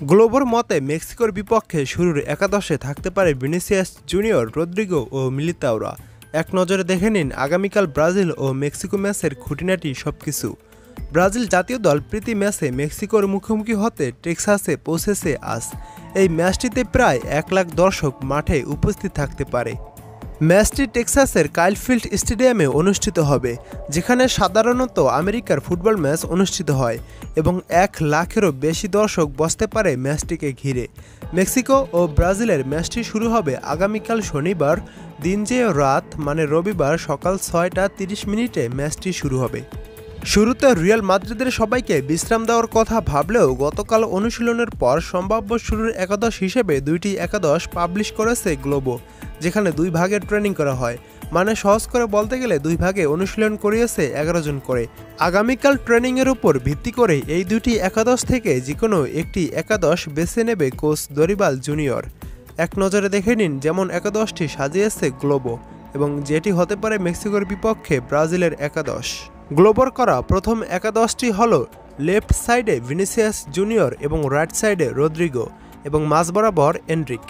গ্লোবোর মতে মেক্সিকোর বিপক্ষে শুরুর একাদশে থাকতে পারে ভিনিসিয়াস জুনিয়র, রদ্রিগো ও মিলিতাওরা। এক নজরে দেখে নিন আগামীকাল ব্রাজিল ও মেক্সিকো ম্যাচের খুঁটিনাটি সবকিছু। ব্রাজিল জাতীয় দল প্রীতি ম্যাচে মেক্সিকোর মুখোমুখি হতে টেক্সাসে পৌঁছেছে আজ। এই ম্যাচটিতে প্রায় 1 লাখ দর্শক মাঠে উপস্থিত থাকতে পারে। ম্যাচটি টেক্সাসের কাইল ফিল্ড স্টেডিয়ামে অনুষ্ঠিত হবে, যেখানে সাধারণত আমেরিকার ফুটবল ম্যাচ অনুষ্ঠিত হয়, এবং 1 লাখেরও বেশি দর্শক বসতে পারে ম্যাচটিকে ঘিরে। মেক্সিকো ও ব্রাজিলের ম্যাচটি শুরু হবে আগামীকাল শনিবার দিন, যে রাত মানে রবিবার সকাল 6টা 30 মিনিটে ম্যাচটি শুরু হবে। শুরুতে রিয়াল মাদ্রিদের সবাইকে বিশ্রাম দেওয়ার কথা ভাবলেও গতকাল অনুশীলনের পর সম্ভাব্য শুরুর একাদশ হিসেবে 2টি একাদশ পাবলিশ করেছে গ্লোবো, যেখানে 2 ভাগে ট্রেনিং করা হয়। মানে সহজ করে বলতে গেলে 2 ভাগে অনুশীলন করিয়েছে 11 জন করে। আগামীকাল ট্রেনিংয়ের উপর ভিত্তি করে এই 2টি একাদশ থেকে যে কোনো একটি একাদশ বেছে নেবে কোচ দরিবাল জুনিয়র। এক নজরে দেখে নিন যেমন একাদশটি সাজিয়েছে গ্লোবো, এবং যেটি হতে পারে মেক্সিকোর বিপক্ষে ব্রাজিলের একাদশ। গ্লোবোর করা প্রথম একাদশটি হল লেফট সাইডে ভিনিসিয়াস জুনিয়র এবং রাইট সাইডে রদ্রিগো এবং মাঝ বরাবর এনরিক,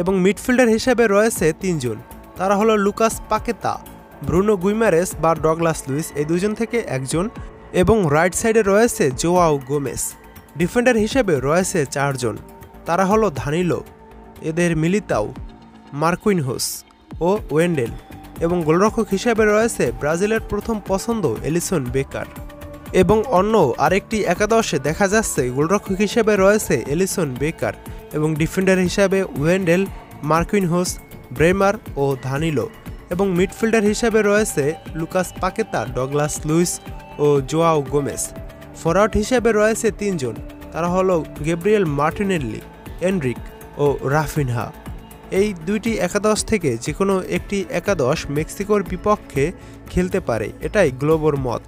এবং মিডফিল্ডার হিসেবে রয়েছে 3 জন। তারা হলো লুকাস পাকেতা, ব্রুনো গুইমারেস বা ডগলাস লুইস, এই 2 জন থেকে একজন, এবং রাইট সাইডে রয়েছে জোয়াও গোমেস। ডিফেন্ডার হিসেবে রয়েছে 4 জন। তারা হলো ধানিলো, এদের মিলিতাও, মার্কুইনহোস ও ওয়েন্ডেল, এবং গোলরক্ষক হিসেবে রয়েছে ব্রাজিলের প্রথম পছন্দ এলিসন বেকার। এবং অন্য আরেকটি একাদশে দেখা যাচ্ছে গোলরক্ষক হিসেবে রয়েছে এলিসন বেকার, এবং ডিফেন্ডার হিসেবে ওয়েন্ডেল, মার্কুইনহোস, ব্রেমার ও ধানিলো, এবং মিডফিল্ডার হিসেবে রয়েছে লুকাস পাকেতা, ডগলাস লুইস ও জোয়াও গোমেস। ফরওয়ার্ড হিসেবে রয়েছে 3 জন। তারা হলো গ্যাব্রিয়েল মার্টিনেল্লি, এনরিক ও রাফিনহা। এই 2টি একাদশ থেকে যে কোনো একটি একাদশ মেক্সিকোর বিপক্ষে খেলতে পারে, এটাই গ্লোবোর মত।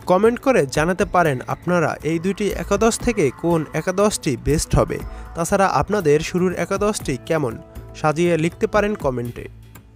কমেন্ট করে জানাতে পারেন আপনারা এই 2টি একাদশ থেকে কোন একাদশটি বেস্ট হবে। তাছাড়া আপনাদের শুরুর একাদশটি কেমন সাজিয়ে লিখতে পারেন কমেন্টে।